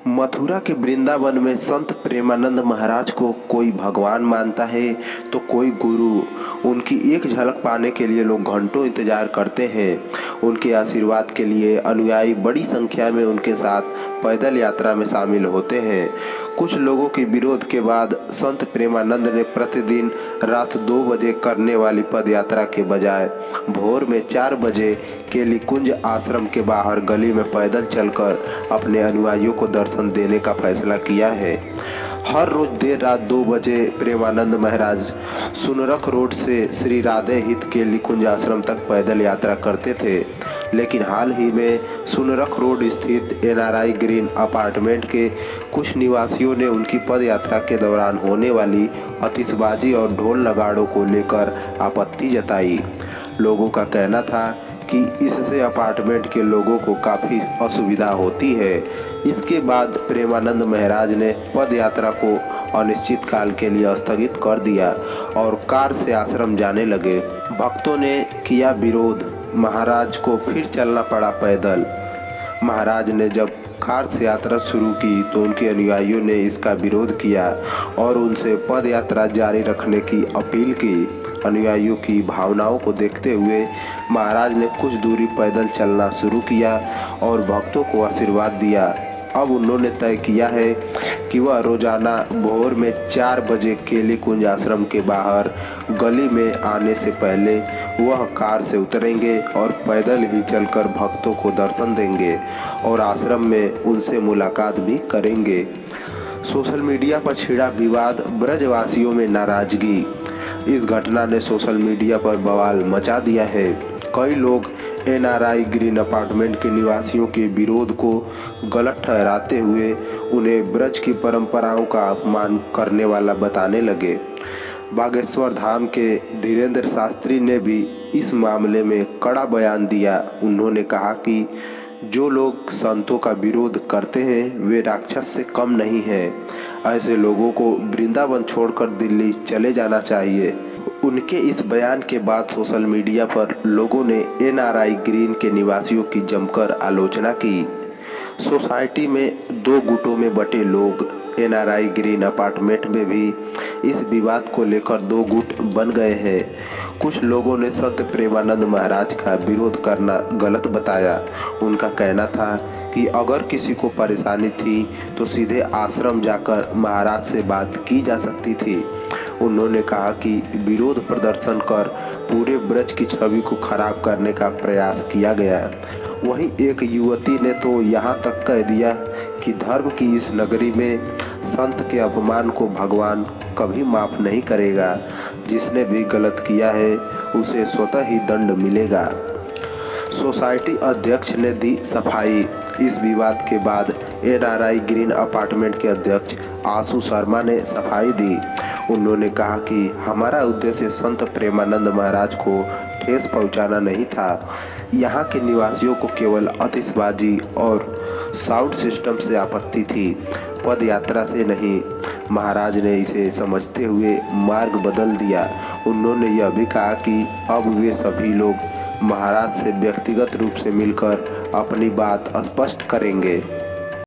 मथुरा के वृंदावन में संत प्रेमानंद महाराज को कोई भगवान मानता है तो कोई गुरु। उनकी एक झलक पाने के लिए लोग घंटों इंतजार करते हैं। उनके आशीर्वाद के लिए अनुयायी बड़ी संख्या में उनके साथ पैदल यात्रा में शामिल होते हैं। कुछ लोगों के विरोध के बाद संत प्रेमानंद ने प्रतिदिन रात 2 बजे करने वाली पद यात्रा के बजाय भोर में 4 बजे केली कुंज आश्रम के बाहर गली में पैदल चलकर अपने अनुयायियों को दर्शन देने का फैसला किया है। हर रोज देर रात 2 बजे प्रेमानंद महाराज सुनरख रोड से श्री राधे हित केली कुंज आश्रम तक पैदल यात्रा करते थे, लेकिन हाल ही में सुनरख रोड स्थित एनआरआई ग्रीन अपार्टमेंट के कुछ निवासियों ने उनकी पद यात्रा के दौरान होने वाली आतिशबाजी और ढोल नगाड़ों को लेकर आपत्ति जताई। लोगों का कहना था कि इससे अपार्टमेंट के लोगों को काफ़ी असुविधा होती है। इसके बाद प्रेमानंद महाराज ने पद यात्रा को अनिश्चित काल के लिए स्थगित कर दिया और कार से आश्रम जाने लगे। भक्तों ने किया विरोध, महाराज को फिर चलना पड़ा पैदल। महाराज ने जब कार से यात्रा शुरू की तो उनके अनुयायियों ने इसका विरोध किया और उनसे पद यात्रा जारी रखने की अपील की। अनुयायियों की भावनाओं को देखते हुए महाराज ने कुछ दूरी पैदल चलना शुरू किया और भक्तों को आशीर्वाद दिया। अब उन्होंने तय किया है कि वह रोजाना भोर में 4 बजे केली कुंज आश्रम के बाहर गली में आने से पहले वह कार से उतरेंगे और पैदल ही चलकर भक्तों को दर्शन देंगे और आश्रम में उनसे मुलाकात भी करेंगे। सोशल मीडिया पर छिड़ा विवाद, ब्रजवासियों में नाराजगी। इस घटना ने सोशल मीडिया पर बवाल मचा दिया है। कई लोग एनआरआई ग्रीन अपार्टमेंट के निवासियों के विरोध को गलत ठहराते हुए उन्हें ब्रज की परंपराओं का अपमान करने वाला बताने लगे। बागेश्वर धाम के धीरेन्द्र शास्त्री ने भी इस मामले में कड़ा बयान दिया। उन्होंने कहा कि जो लोग संतों का विरोध करते हैं वे राक्षस से कम नहीं हैं। ऐसे लोगों को वृंदावन छोड़कर दिल्ली चले जाना चाहिए। उनके इस बयान के बाद सोशल मीडिया पर लोगों ने एनआरआई ग्रीन के निवासियों की जमकर आलोचना की। सोसाइटी में 2 गुटों में बटे लोग। एनआरआई ग्रीन अपार्टमेंट में भी इस विवाद को लेकर 2 गुट बन गए हैं। कुछ लोगों ने संत प्रेमानंद महाराज का विरोध करना गलत बताया। उनका कहना था कि अगर किसी को परेशानी थी तो सीधे आश्रम जाकर महाराज से बात की जा सकती थी। उन्होंने कहा कि विरोध प्रदर्शन कर पूरे ब्रज की छवि को खराब करने का प्रयास किया गया। वहीं एक युवती ने तो यहाँ तक कह दिया कि धर्म की इस नगरी में संत के अपमान को भगवान कभी माफ नहीं करेगा। जिसने भी गलत किया है उसे स्वतः ही दंड मिलेगा। सोसाइटी अध्यक्ष ने दी सफाई। इस विवाद के बाद एनआरआई ग्रीन अपार्टमेंट के अध्यक्ष आशु शर्मा ने सफाई दी। उन्होंने कहा कि हमारा उद्देश्य संत प्रेमानंद महाराज को ठेस पहुंचाना नहीं था। यहाँ के निवासियों को केवल आतिशबाजी और साउंड सिस्टम से आपत्ति थी, पद यात्रा से नहीं। महाराज ने इसे समझते हुए मार्ग बदल दिया। उन्होंने यह भी कहा कि अब वे सभी लोग महाराज से व्यक्तिगत रूप से मिलकर अपनी बात स्पष्ट करेंगे।